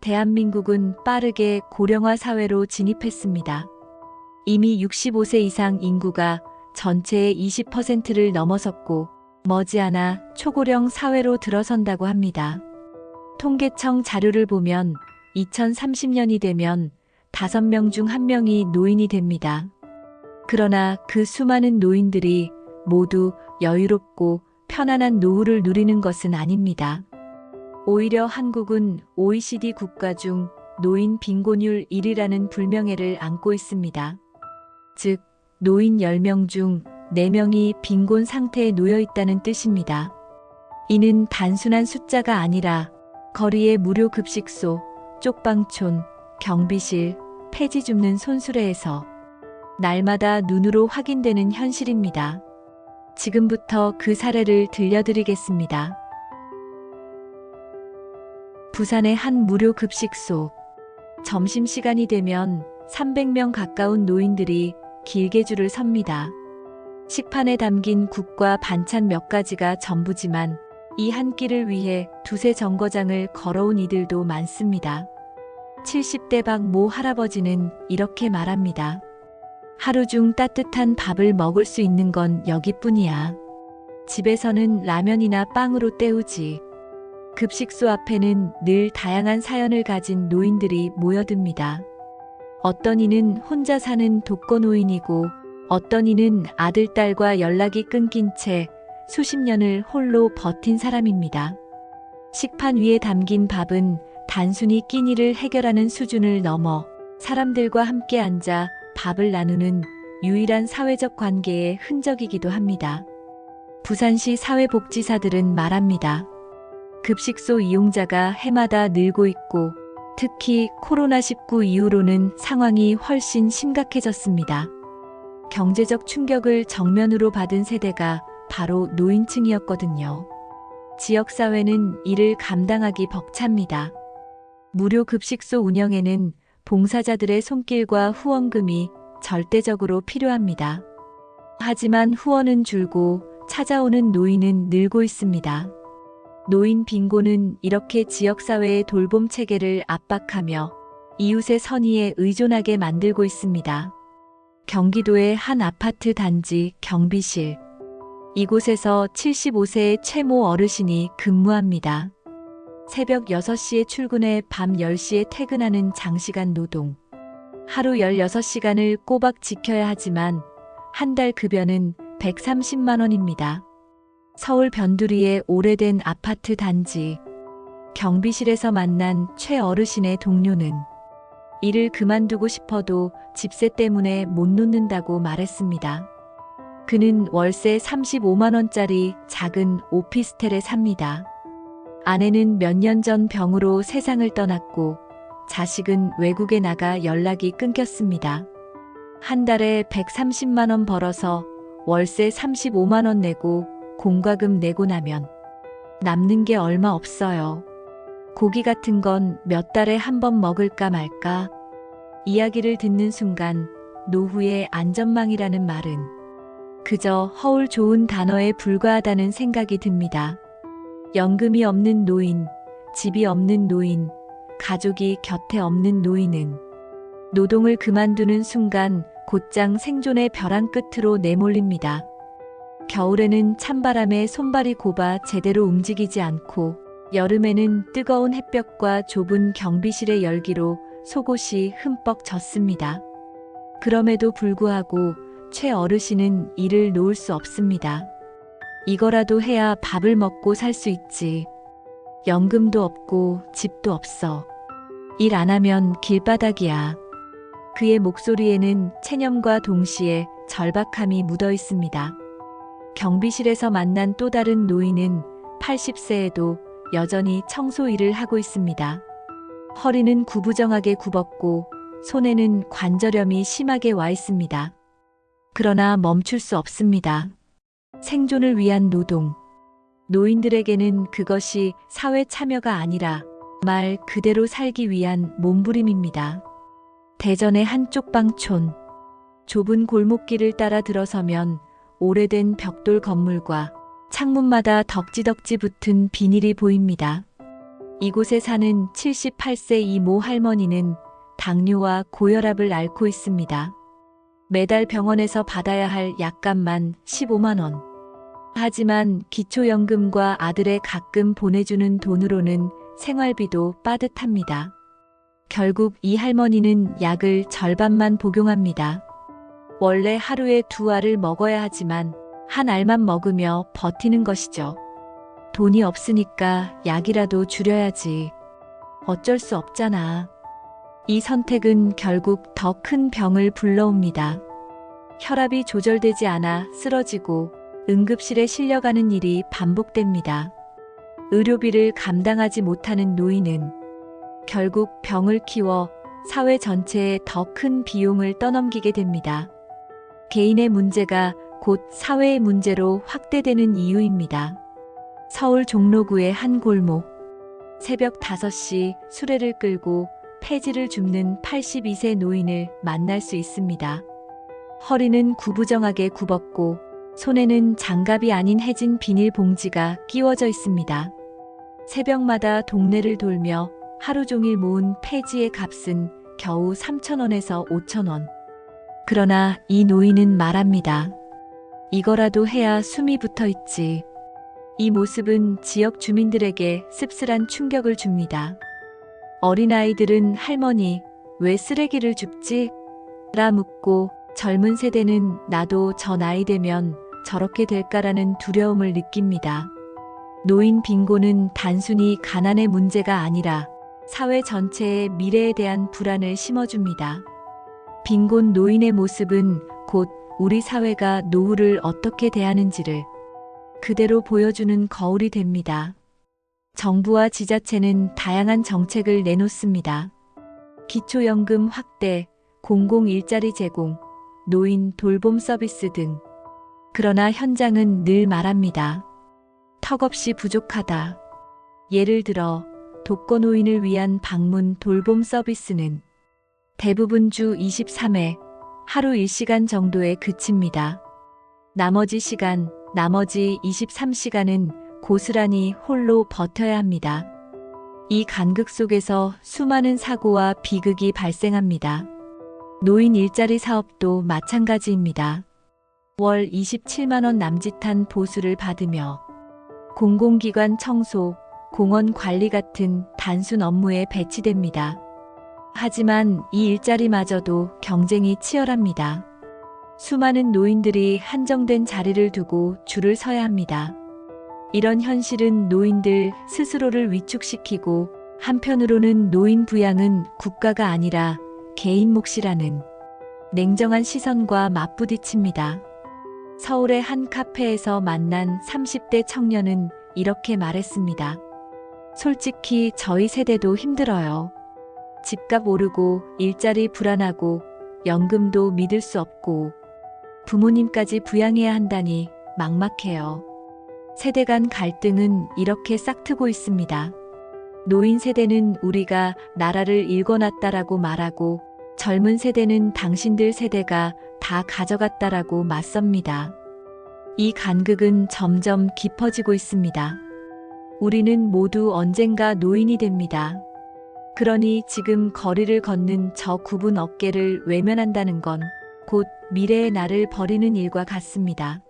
대한민국은 빠르게 고령화 사회로 진입했습니다. 이미 65세 이상 인구가 전체의 20%를 넘어섰고 머지않아 초고령 사회로 들어선다고 합니다. 통계청 자료를 보면 2030년이 되면 5명 중 1명이 노인이 됩니다. 그러나 그 수많은 노인들이 모두 여유롭고 편안한 노후를 누리는 것은 아닙니다. 오히려 한국은 OECD 국가 중 노인 빈곤율 1위라는 불명예를 안고 있습니다. 즉, 노인 10명 중 4명이 빈곤 상태에 놓여 있다는 뜻입니다. 이는 단순한 숫자가 아니라 거리의 무료 급식소, 쪽방촌, 경비실, 폐지 줍는 손수레에서 날마다 눈으로 확인되는 현실입니다. 지금부터 그 사례를 들려드리겠습니다. 부산의 한 무료 급식소. 점심시간이 되면 300명 가까운 노인들이 길게 줄을 섭니다. 식판에 담긴 국과 반찬 몇 가지가 전부지만 이 한 끼를 위해 두세 정거장을 걸어온 이들도 많습니다. 70대 박 모 할아버지는 이렇게 말합니다. 하루 중 따뜻한 밥을 먹을 수 있는 건 여기뿐이야. 집에서는 라면이나 빵으로 때우지. 급식소 앞에는 늘 다양한 사연을 가진 노인들이 모여듭니다. 어떤 이는 혼자 사는 독거노인이고 어떤 이는 아들, 딸과 연락이 끊긴 채 수십 년을 홀로 버틴 사람입니다. 식판 위에 담긴 밥은 단순히 끼니를 해결하는 수준을 넘어 사람들과 함께 앉아 밥을 나누는 유일한 사회적 관계의 흔적이기도 합니다. 부산시 사회복지사들은 말합니다. 급식소 이용자가 해마다 늘고 있고 특히 코로나19 이후로는 상황이 훨씬 심각해졌습니다. 경제적 충격을 정면으로 받은 세대가 바로 노인층이었거든요. 지역사회는 이를 감당하기 벅찹니다. 무료 급식소 운영에는 봉사자들의 손길과 후원금이 절대적으로 필요합니다. 하지만 후원은 줄고 찾아오는 노인은 늘고 있습니다. 노인 빈곤은 이렇게 지역사회의 돌봄 체계를 압박하며 이웃의 선의에 의존하게 만들고 있습니다. 경기도의 한 아파트 단지 경비실. 이곳에서 75세의 최모 어르신이 근무합니다. 새벽 6시에 출근해 밤 10시에 퇴근하는 장시간 노동. 하루 16시간을 꼬박 지켜야 하지만 한 달 급여는 130만 원입니다. 서울 변두리의 오래된 아파트 단지. 경비실에서 만난 최 어르신의 동료는 일을 그만두고 싶어도 집세 때문에 못 놓는다고 말했습니다. 그는 월세 35만 원짜리 작은 오피스텔에 삽니다. 아내는 몇 년 전 병으로 세상을 떠났고 자식은 외국에 나가 연락이 끊겼습니다. 한 달에 130만 원 벌어서 월세 35만 원 내고 공과금 내고 나면 남는 게 얼마 없어요. 고기 같은 건 몇 달에 한 번 먹을까 말까. 이야기를 듣는 순간 노후의 안전망이라는 말은 그저 허울 좋은 단어에 불과하다는 생각이 듭니다. 연금이 없는 노인, 집이 없는 노인, 가족이 곁에 없는 노인은 노동을 그만두는 순간 곧장 생존의 벼랑 끝으로 내몰립니다. 겨울에는 찬바람에 손발이 곱아 제대로 움직이지 않고 여름에는 뜨거운 햇볕과 좁은 경비실의 열기로 속옷이 흠뻑 젖습니다. 그럼에도 불구하고 최 어르신은 일을 놓을 수 없습니다. 이거라도 해야 밥을 먹고 살 수 있지. 연금도 없고 집도 없어. 일 안 하면 길바닥이야. 그의 목소리에는 체념과 동시에 절박함이 묻어 있습니다. 경비실에서 만난 또 다른 노인은 80세에도 여전히 청소 일을 하고 있습니다. 허리는 구부정하게 굽었고 손에는 관절염이 심하게 와 있습니다. 그러나 멈출 수 없습니다. 생존을 위한 노동. 노인들에게는 그것이 사회 참여가 아니라 말 그대로 살기 위한 몸부림입니다. 대전의 한 쪽방촌. 좁은 골목길을 따라 들어서면 오래된 벽돌 건물과 창문마다 덕지덕지 붙은 비닐이 보입니다. 이곳에 사는 78세 이모 할머니는 당뇨와 고혈압을 앓고 있습니다. 매달 병원에서 받아야 할 약값만 15만 원. 하지만 기초연금과 아들의 가끔 보내주는 돈으로는 생활비도 빠듯합니다. 결국 이 할머니는 약을 절반만 복용합니다. 원래 하루에 2알을 먹어야 하지만 한 알만 먹으며 버티는 것이죠. 돈이 없으니까 약이라도 줄여야지. 어쩔 수 없잖아. 이 선택은 결국 더 큰 병을 불러옵니다. 혈압이 조절되지 않아 쓰러지고 응급실에 실려가는 일이 반복됩니다. 의료비를 감당하지 못하는 노인은 결국 병을 키워 사회 전체에 더 큰 비용을 떠넘기게 됩니다. 개인의 문제가 곧 사회의 문제로 확대되는 이유입니다. 서울 종로구의 한 골목. 새벽 5시 수레를 끌고 폐지를 줍는 82세 노인을 만날 수 있습니다. 허리는 구부정하게 굽었고 손에는 장갑이 아닌 해진 비닐봉지가 끼워져 있습니다. 새벽마다 동네를 돌며 하루 종일 모은 폐지의 값은 겨우 3,000원에서 5,000원. 그러나 이 노인은 말합니다. 이거라도 해야 숨이 붙어 있지. 이 모습은 지역 주민들에게 씁쓸한 충격을 줍니다. 어린아이들은 할머니, 왜 쓰레기를 줍지? 라 묻고 젊은 세대는 나도 저 나이 되면 저렇게 될까라는 두려움을 느낍니다. 노인 빈곤은 단순히 가난의 문제가 아니라 사회 전체의 미래에 대한 불안을 심어줍니다. 빈곤 노인의 모습은 곧 우리 사회가 노후를 어떻게 대하는지를 그대로 보여주는 거울이 됩니다. 정부와 지자체는 다양한 정책을 내놓습니다. 기초연금 확대, 공공일자리 제공, 노인 돌봄 서비스 등. 그러나 현장은 늘 말합니다. 턱없이 부족하다. 예를 들어 독거노인을 위한 방문 돌봄 서비스는 대부분 주 23회, 하루 1시간 정도에 그칩니다. 나머지 23시간은 고스란히 홀로 버텨야 합니다. 이 간극 속에서 수많은 사고와 비극이 발생합니다. 노인 일자리 사업도 마찬가지입니다. 월 27만 원 남짓한 보수를 받으며 공공기관 청소, 공원 관리 같은 단순 업무에 배치됩니다. 하지만 이 일자리마저도 경쟁이 치열합니다. 수많은 노인들이 한정된 자리를 두고 줄을 서야 합니다. 이런 현실은 노인들 스스로를 위축시키고 한편으로는 노인 부양은 국가가 아니라 개인 몫이라는 냉정한 시선과 맞부딪힙니다. 서울의 한 카페에서 만난 30대 청년은 이렇게 말했습니다. 솔직히 저희 세대도 힘들어요. 집값 오르고 일자리 불안하고 연금도 믿을 수 없고 부모님까지 부양해야 한다니 막막해요. 세대 간 갈등은 이렇게 싹트고 있습니다. 노인 세대는 우리가 나라를 일궈놨다라고 말하고 젊은 세대는 당신들 세대가 다 가져갔다라고 맞섭니다. 이 간극은 점점 깊어지고 있습니다. 우리는 모두 언젠가 노인이 됩니다. 그러니 지금 거리를 걷는 저 굽은 어깨를 외면한다는 건 곧 미래의 나를 버리는 일과 같습니다.